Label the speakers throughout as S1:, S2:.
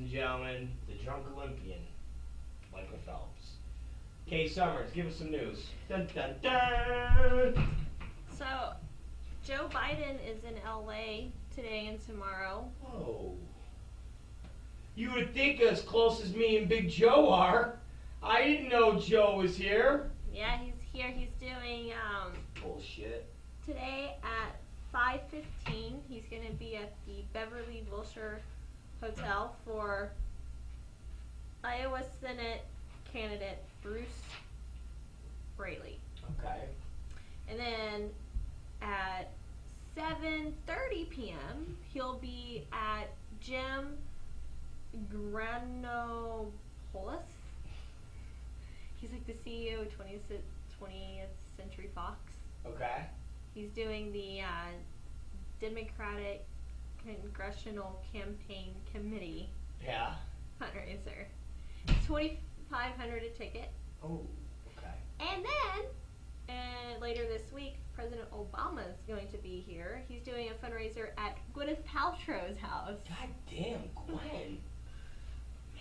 S1: and gentlemen, the drunk Olympian, Michael Phelps. Kay Summers, give us some news. Dun dun dun!
S2: So, Joe Biden is in LA today and tomorrow.
S1: Oh. You would think as close as me and Big Joe are. I didn't know Joe was here.
S2: Yeah, he's here. He's doing
S1: Bullshit.
S2: today at 5:15. He's gonna be at the Beverly Wilshire Hotel for Iowa Senate candidate Bruce Braley.
S1: Okay.
S2: And then at 7:30 p.m. he'll be at Jim Granopoulos. He's like the CEO of 20th Century Fox.
S1: Okay.
S2: He's doing the Democratic Congressional Campaign Committee
S1: Yeah.
S2: fundraiser. $2,500 a ticket.
S1: Oh, okay.
S2: And then, later this week, President Obama is going to be here. He's doing a fundraiser at Gwyneth Paltrow's house.
S1: God damn, Gwen.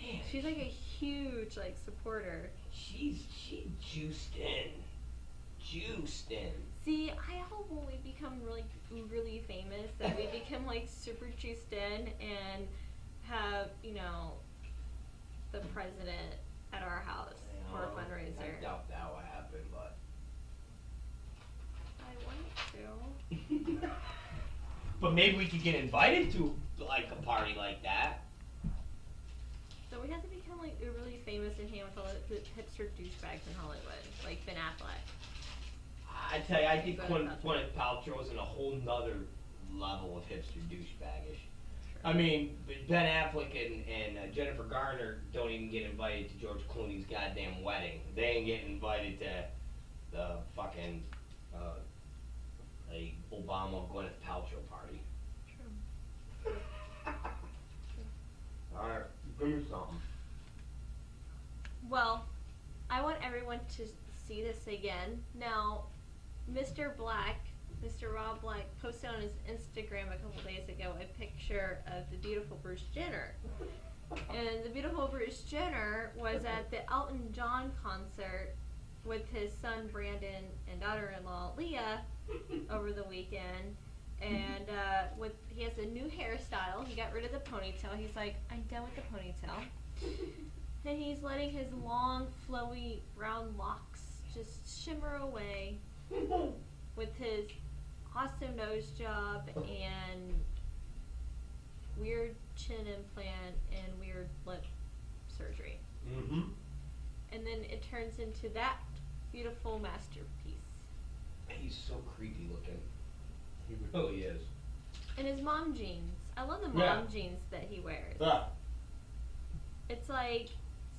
S1: Man.
S2: She's like a huge supporter.
S1: She juiced in. Juiced in.
S2: See, I hope when we become really famous that we become super juiced in and have, the president at our house for a fundraiser.
S1: I doubt that will happen, but
S2: I want to.
S1: But maybe we could get invited to a party like that.
S2: So we have to become really famous and hang with all the hipster douchebags in Hollywood, like Ben Affleck.
S1: I tell you, I think Gwyneth Paltrow is in a whole nother level of hipster douchebaggish. I mean, Ben Affleck and Jennifer Garner don't even get invited to George Clooney's goddamn wedding. They ain't getting invited to the fucking Obama Gwyneth Paltrow party.
S2: True.
S1: Alright, give me something.
S2: Well, I want everyone to see this again. Now, Mr. Rob Black, posted on his Instagram a couple days ago a picture of the beautiful Bruce Jenner. And the beautiful Bruce Jenner was at the Elton John concert with his son Brandon and daughter-in-law Leah over the weekend. And he has a new hairstyle. He got rid of the ponytail. He's like, I'm done with the ponytail. And he's letting his long, flowy, brown locks just shimmer away with his awesome nose job and weird chin implant and weird lip surgery.
S1: Mm-hmm.
S2: And then it turns into that beautiful masterpiece.
S1: He's so creepy looking. He really is.
S2: And his mom jeans. I love the mom jeans that he wears.
S1: Yeah.
S2: It's like,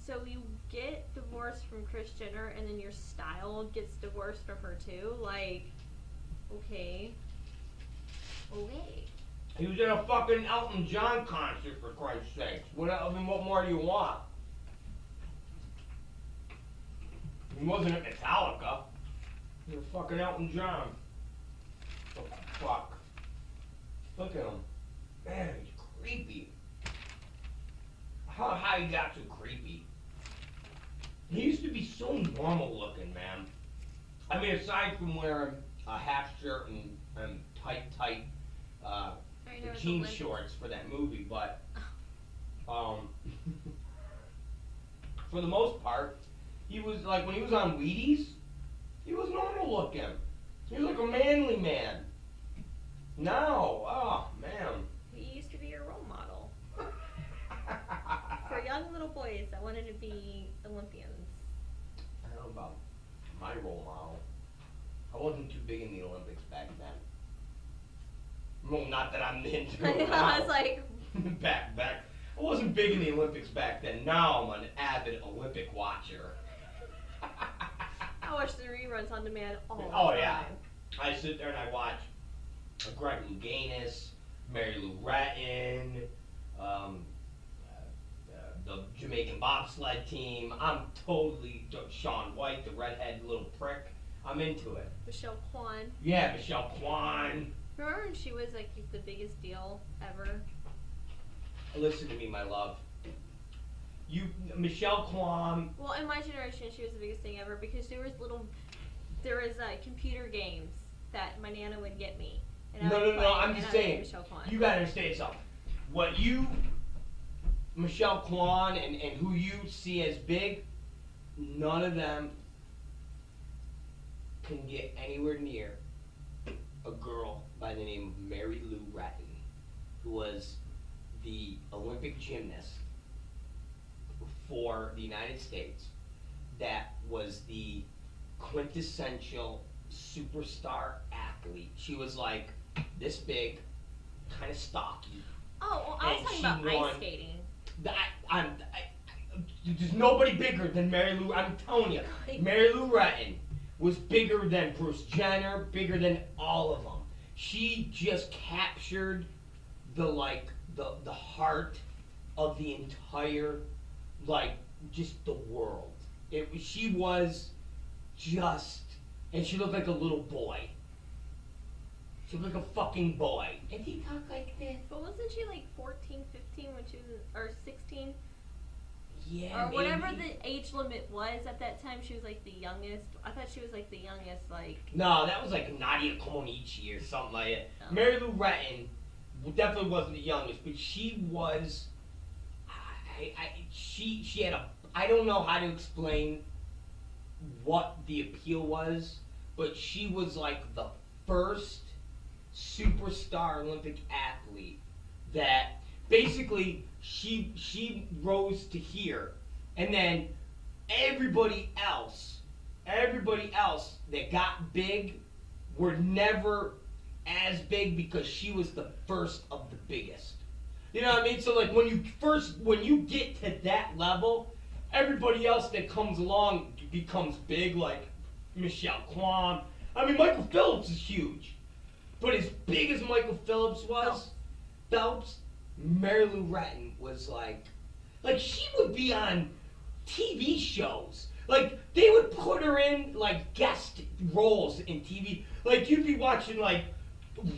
S2: so you get divorced from Kris Jenner and then your style gets divorced from her too? Okay.
S1: He was in a fucking Elton John concert, for Christ's sakes. What more do you want? He wasn't at Metallica. He was fucking Elton John. What the fuck? Look at him. Man, he's creepy. How he got so creepy? He used to be so normal looking, man. I mean, aside from wearing a half shirt and tight jean shorts for that movie, but for the most part, he was when he was on Wheaties, he was normal looking. He was like a manly man. Now, oh man.
S2: He used to be your role model. For young little boys that wanted to be Olympians.
S1: I don't know about my role model. I wasn't too big in the Olympics back then. Well, not that I'm into it now.
S2: I was like...
S1: back. I wasn't big in the Olympics back then. Now I'm an avid Olympic watcher.
S2: I watch the reruns on demand all the time.
S1: Oh, yeah. I sit there and I watch Greg Louganis, Mary Lou Retton, the Jamaican bobsled team. I'm totally Shaun White, the redhead little prick. I'm into it.
S2: Michelle Kwan.
S1: Yeah, Michelle Kwan.
S2: Remember when she was the biggest deal ever?
S1: Listen to me, my love. Michelle Kwan.
S2: Well, in my generation, she was the biggest thing ever because there was computer games that my nana would get me. And I would play,
S1: I'm just saying,
S2: Michelle Kwan.
S1: you gotta understand something. Michelle Kwan and who you see as big, none of them can get anywhere near a girl by the name of Mary Lou Retton, who was the Olympic gymnast for the United States, that was the quintessential superstar athlete. She was like this big, kind of stocky.
S2: Oh, well, I was talking about ice skating.
S1: There's nobody bigger than Mary Lou. I'm telling you, Mary Lou Retton was bigger than Bruce Jenner, bigger than all of them. She just captured the heart of the entire, just the world. She was just, and she looked like a little boy. She looked like a fucking boy. And he talked like this.
S2: But wasn't she like 14, 15 when she was, or 16?
S1: Yeah,
S2: or whatever the age limit was at that time. She was like the youngest. I thought she was like the youngest, like.
S1: No, that was like Nadia Comaneci or something like that.
S2: Oh.
S1: Mary Lou Retton definitely wasn't the youngest, but she was. She had a. I don't know how to explain what the appeal was, but she was like the first superstar Olympic athlete that basically she rose to here, and then everybody else that got big were never as big because she was the first of the biggest. You know what I mean? So like when you get to that level, everybody else that comes along becomes big, like Michelle Kwan. I mean, Michael Phelps is huge. But as big as Michael Phelps was, Mary Lou Retton was like she would be on TV shows. Like, they would put her in, like, guest roles in TV. Like, you'd be watching, like,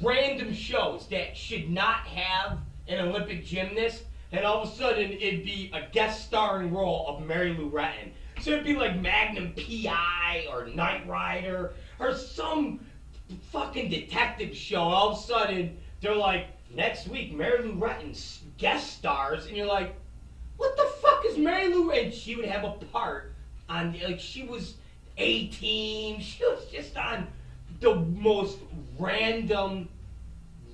S1: random shows that should not have an Olympic gymnast, and all of a sudden it'd be a guest starring role of Mary Lou Retton. So it'd be like Magnum P.I. or Knight Rider or some fucking detective show. All of a sudden they're like, next week Mary Lou Retton guest stars, and you're like, what the fuck is Mary Lou? And she would have a part on, like, she was 18. She was just on the most random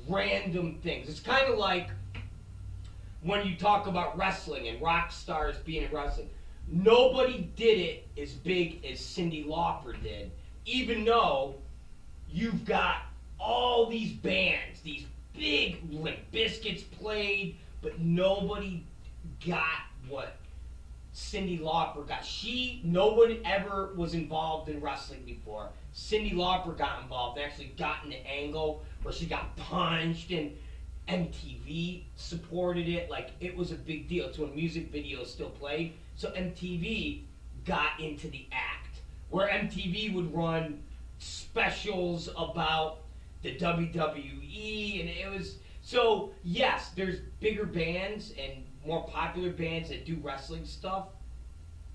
S1: things. It's kind of like when you talk about wrestling and rock stars being in wrestling. Nobody did it as big as Cyndi Lauper did, even though you've got all these bands, these big Limp Bizkits played, but nobody got what Cyndi Lauper got. Nobody ever was involved in wrestling before. Cyndi Lauper got involved, actually got in the angle where she got punched, and MTV supported it. Like, it was a big deal. It's when music videos still played. So MTV got into the act, where MTV would run specials about the WWE, and it was, so yes, there's bigger bands and more popular bands that do wrestling stuff,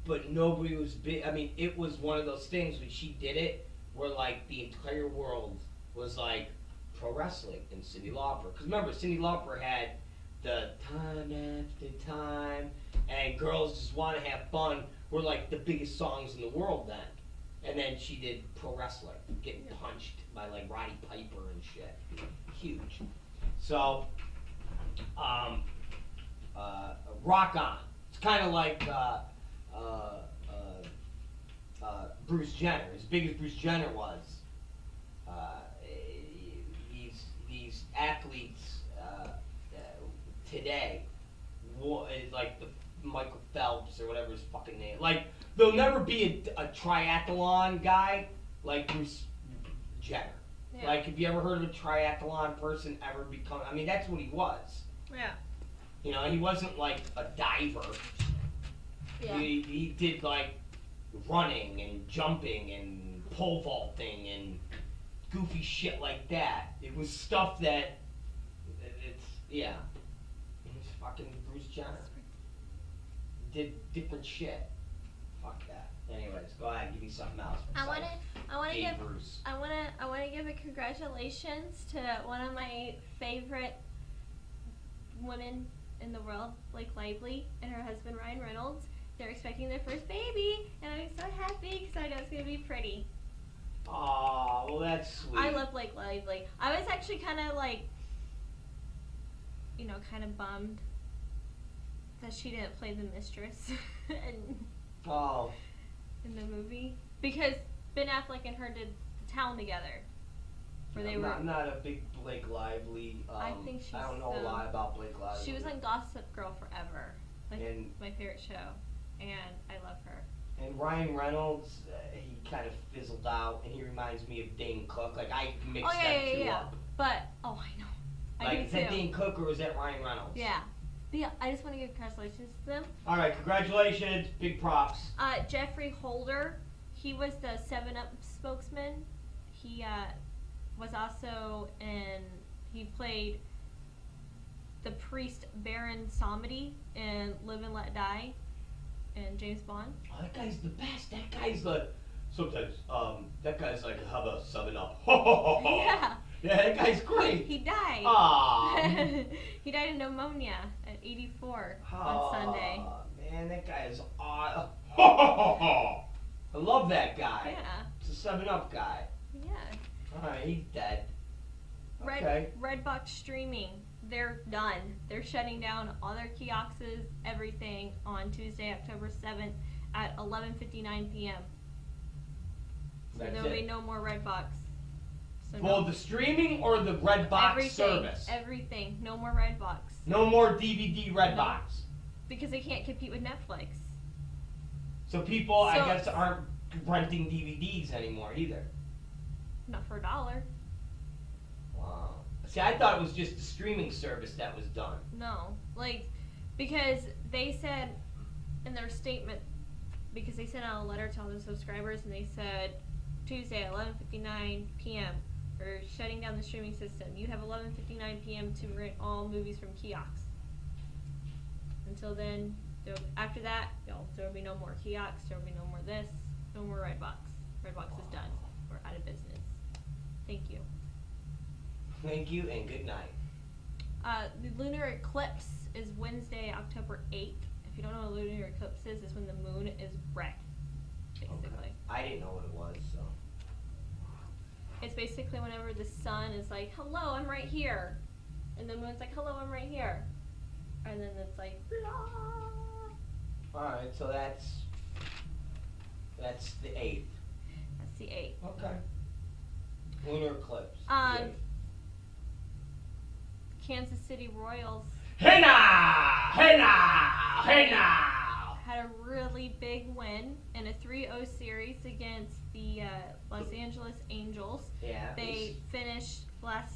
S1: but nobody was big. I mean, it was one of those things when she did it where, like, the entire world was like pro wrestling and Cyndi Lauper. Because remember, Cyndi Lauper had the Time After Time and Girls Just Want to Have Fun were like the biggest songs in the world then. And then she did pro wrestling, getting punched by like Roddy Piper and shit. Huge. So, rock on. It's kind of like Bruce Jenner. As big as Bruce Jenner was, these athletes today, like the Michael Phelps or whatever his fucking name, like, there'll never be a triathlon guy like Bruce Jenner. Yeah. Like, have you ever heard of a triathlon person ever become? I mean, that's what he was.
S2: Yeah.
S1: You know, he wasn't like a diver. Yeah. He did like running and jumping and pole vaulting and goofy shit like that. It was stuff that it's fucking Bruce Jenner. did different shit. Fuck that. Anyways, go ahead, give me something else.
S2: I wanna
S1: Dave
S2: give
S1: Bruce.
S2: I wanna give a congratulations to one of my favorite women in the world, Blake Lively, and her husband Ryan Reynolds. They're expecting their first baby, and I'm so happy because I know it's gonna be pretty.
S1: Aw, well that's sweet.
S2: I love Blake Lively. I was actually kind of like, kind of bummed that she didn't play the mistress in the movie, because Ben Affleck and her did The Town together, where they were.
S1: I'm not a big Blake Lively.
S2: I think she's.
S1: I don't know a lot about Blake Lively.
S2: She was on Gossip Girl forever, my favorite show, and I love her.
S1: And Ryan Reynolds, he kind of fizzled out, and he reminds me of Dane Cook. Like I mixed them two up.
S2: But I know. I do
S1: is
S2: too.
S1: that Dane Cook or was that Ryan Reynolds?
S2: Yeah. But yeah, I just want to give congratulations to them.
S1: All right, congratulations, big props.
S2: Geoffrey Holder, he was the 7-Up spokesman. He was also he played the priest Baron Samedi in Live and Let Die and James Bond.
S1: Oh, that guy's the best. That guy's sometimes, that guy's like, how about 7-Up?
S2: Yeah.
S1: Yeah, that guy's great.
S2: He died.
S1: Aww.
S2: He died of pneumonia at 84 on Sunday.
S1: Man, that guy is awesome. I love that guy.
S2: Yeah.
S1: It's a 7-Up guy.
S2: Yeah.
S1: Alright, he's dead. Okay.
S2: Redbox streaming. They're done. They're shutting down all their kiosks, everything, on Tuesday, October 7th at 11:59 p.m. So there will be no more Redbox. So
S1: well, the streaming or the Redbox service?
S2: Everything. No more Redbox.
S1: No more DVD Redbox.
S2: No. Because they can't compete with Netflix.
S1: So people, I guess, aren't renting DVDs anymore either.
S2: Not for $1.
S1: Wow. See, I thought it was just the streaming service that was done.
S2: No. Because they said in their statement, because they sent out a letter to all the subscribers, and they said, Tuesday at 11:59 p.m. We're shutting down the streaming system. You have 11:59 p.m. to rent all movies from kiosks. Until then, after that, there will be no more kiosks. There will be no more this. No more Redbox. Redbox is done. We're out of business. Thank you.
S1: Thank you and good night.
S2: The lunar eclipse is Wednesday, October 8th. If you don't know what a lunar eclipse is, it's when the moon is red, basically.
S1: Okay. I didn't know what it was, so.
S2: It's basically whenever the sun is like, hello, I'm right here. And the moon's like, hello, I'm right here. And then it's like, blah.
S1: Alright, so that's the 8th.
S2: That's the 8th.
S1: Okay. Lunar eclipse.
S2: Kansas City Royals.
S1: Hey now! Hey now! Hey now!
S2: Had a really big win in a 3-0 series against the Los Angeles Angels.
S1: Yeah.
S2: They finished last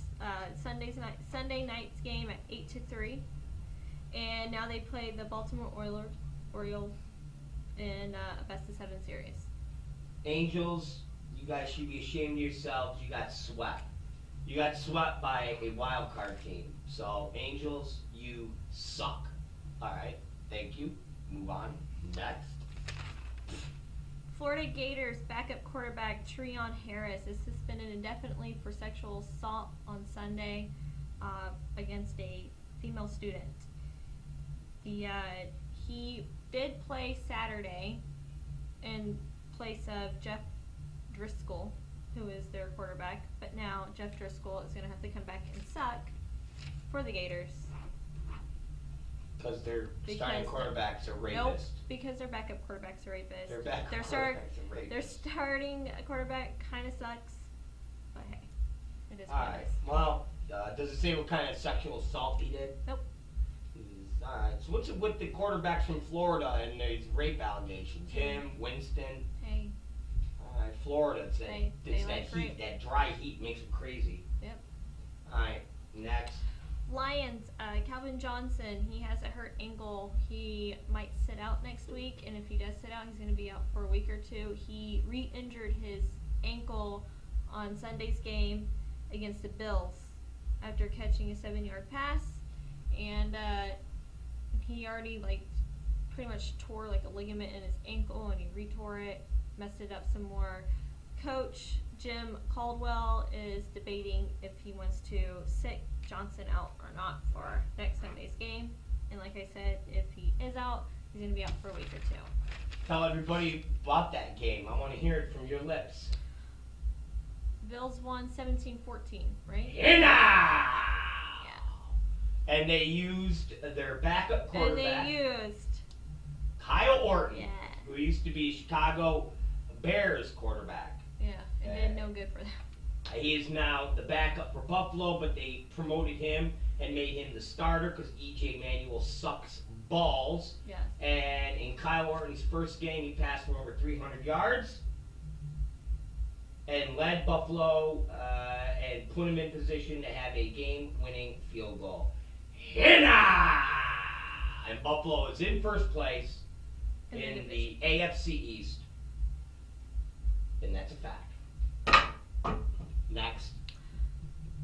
S2: Sunday night's game at 8-3, and now they play the Baltimore Orioles in a best-of-7 series.
S1: Angels, you guys should be ashamed of yourselves. You got swept. You got swept by a wild card team. So, Angels, you suck. Alright, thank you. Move on. Next.
S2: Florida Gators backup quarterback Treon Harris is suspended indefinitely for sexual assault on Sunday against a female student. He did play Saturday in place of Jeff Driscoll, who is their quarterback, but now Jeff Driscoll is going to have to come back and suck for the Gators.
S1: Because their starting quarterbacks are rapists.
S2: Nope, because their backup quarterbacks are rapists.
S1: Their backup quarterbacks are rapists.
S2: Their starting quarterback kind of sucks, but hey, it is what
S1: Alright,
S2: it is.
S1: well, does it say what kind of sexual assault he did?
S2: Nope.
S1: Alright, so what's it with the quarterbacks from Florida and these rape allegations? Him, Winston.
S2: Hey.
S1: Alright, Florida, it's that
S2: like
S1: heat,
S2: rape.
S1: that dry heat makes them crazy.
S2: Yep.
S1: Alright, next.
S2: Lions, Calvin Johnson, he has a hurt ankle. He might sit out next week, and if he does sit out, he's going to be out for a week or two. He re-injured his ankle on Sunday's game against the Bills after catching a 7-yard pass, and he already pretty much tore like a ligament in his ankle, and he retore it, messed it up some more. Coach Jim Caldwell is debating if he wants to sit Johnson out or not for next Sunday's game. And like I said, if he is out, he's going to be out for a week or two.
S1: Tell everybody about that game. I want to hear it from your lips.
S2: Bills won 17-14, right?
S1: Yeah.
S2: Yeah.
S1: And they used their backup quarterback.
S2: And they used
S1: Kyle Orton,
S2: Yeah.
S1: who used to be Chicago Bears quarterback.
S2: Yeah, it did no good for them.
S1: He is now the backup for Buffalo, but they promoted him and made him the starter because E.J. Manuel sucks balls.
S2: Yes.
S1: And in Kyle Orton's first game, he passed for over 300 yards and led Buffalo and put him in position to have a game-winning field goal. Hinna! And Buffalo is in first place in the AFC East. And that's a fact. Next.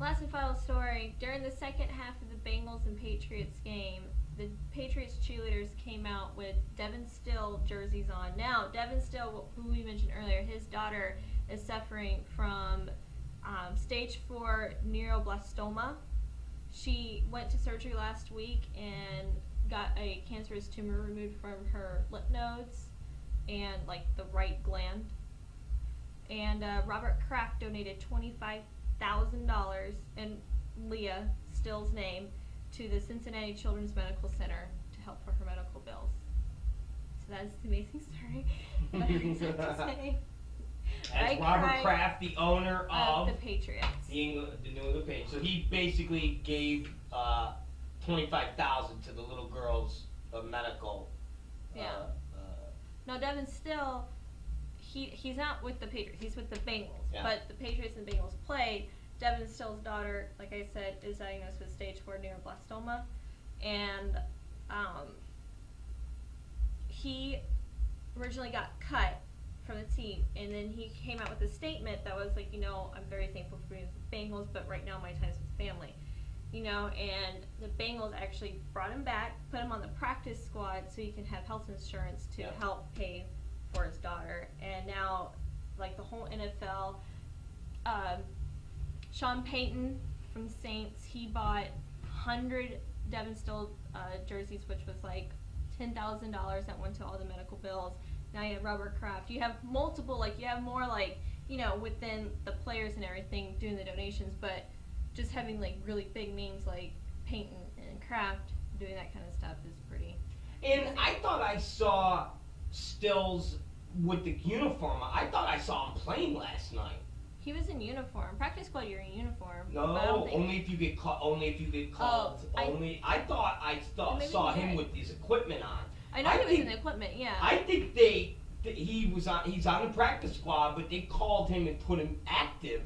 S2: Last and final story. During the second half of the Bengals and Patriots game, the Patriots cheerleaders came out with Devin Still jerseys on. Now, Devin Still, who we mentioned earlier, his daughter is suffering from stage 4 neuroblastoma. She went to surgery last week and got a cancerous tumor removed from her lymph nodes and like the right gland. And Robert Kraft donated $25,000 in Leah Still's name to the Cincinnati Children's Medical Center to help for her medical bills. So that's the amazing story. But I have to say,
S1: That's Robert Kraft, the owner of
S2: the Patriots.
S1: The New England Patriots. So he basically gave $25,000 to the little girl's medical.
S2: Yeah. No, Devin Still, he's not with the Patriots. He's with the Bengals.
S1: Yeah.
S2: But the Patriots and Bengals played. Devin Still's daughter, like I said, is diagnosed with stage 4 neuroblastoma, and he originally got cut from the team, and then he came out with a statement that was like, I'm very thankful for being with the Bengals, but right now my time is with family, and the Bengals actually brought him back, put him on the practice squad so he can have health insurance to help pay for his daughter, and now, like the whole NFL, Sean Payton from the Saints, he bought 100 Devin Still jerseys, which was like $10,000 that went to all the medical bills. Now you have Robert Kraft. You have multiple, you have more within the players and everything doing the donations, but just having really big names like Payton and Kraft doing that kind of stuff is pretty.
S1: And I thought I saw Stills with the uniform. I thought I saw him playing last night.
S2: He was in uniform. Practice squad, you're in uniform.
S1: No, only if you get called. Only if you get called. I thought I saw him with his equipment on.
S2: I know he was in the equipment. Yeah.
S1: I think he's on the practice squad, but they called him and put him active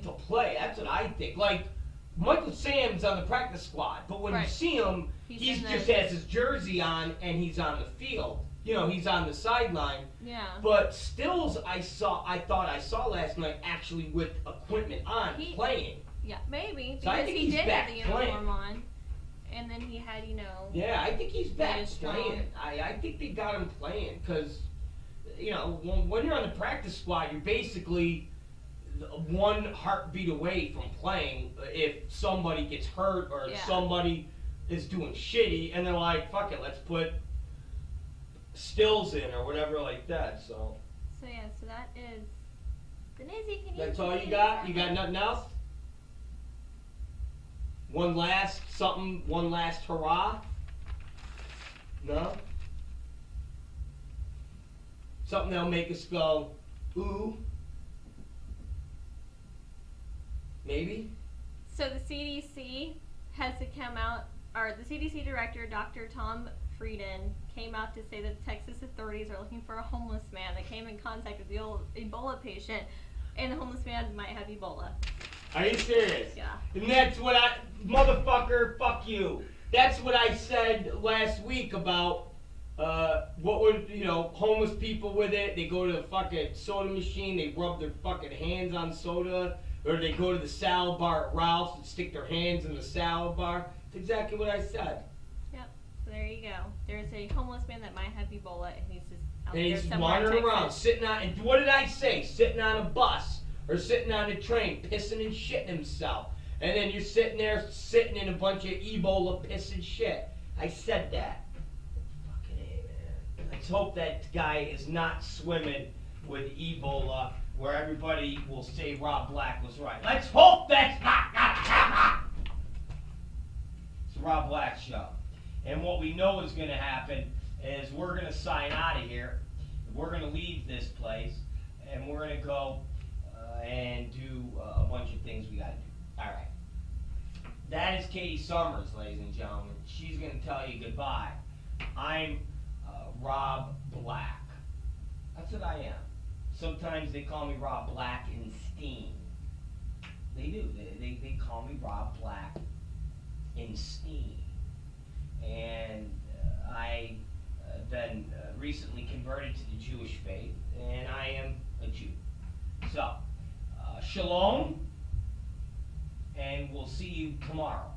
S1: to play. That's what I think. Like Michael Sam's on the practice squad, but when you see him, he just has his jersey on and he's on the field. He's on the sideline.
S2: Yeah.
S1: But Stills, I thought I saw last night actually with equipment on playing.
S2: Yeah, maybe.
S1: So I think he's back
S2: have the uniform on. And then he had,
S1: Yeah, I think he's back playing. I think they got him playing because, when you're on the practice squad, you're basically one heartbeat away from playing if somebody gets hurt or somebody is doing shitty, and they're like, fuck it, let's put Stills in or whatever like that. So
S2: that is the Nizzy.
S1: That's all you got? You got nothing else? One last hurrah? No? Something that'll make us go, ooh. Maybe?
S2: So the CDC has to come out, or the CDC director, Dr. Tom Frieden, came out to say that Texas authorities are looking for a homeless man that came in contact with the old Ebola patient, and the homeless man might have Ebola.
S1: Are you serious?
S2: Yeah.
S1: And that's what motherfucker, fuck you. That's what I said last week about, what would, homeless people with it, they go to the fucking soda machine, they rub their fucking hands on soda, or they go to the salad bar at Ralph's and stick their hands in the salad bar. That's exactly what I said.
S2: Yep. So there you go. There's a homeless man that might have Ebola, and he's just out
S1: And
S2: there
S1: he's
S2: somewhere in
S1: wandering
S2: Texas.
S1: around, sitting on, and what did I say? Sitting on a bus, or sitting on a train, pissing and shitting himself. And then you're sitting there, sitting in a bunch of Ebola piss and shit. I said that. Fucking A, man. Let's hope that guy is not swimming with Ebola, where everybody will say Rob Black was right. Let's hope that's not gonna happen. It's the Rob Black Show. And what we know is going to happen is we're going to sign out of here. We're going to leave this place, and we're going to go and do a bunch of things we got to do. All right. That is Katie Summers, ladies and gentlemen. She's going to tell you goodbye. I'm Rob Black. That's what I am. Sometimes they call me Rob Black in Steam. They do. They call me Rob Black in Steam. And I been recently converted to the Jewish faith, and I am a Jew. So, shalom, and we'll see you tomorrow.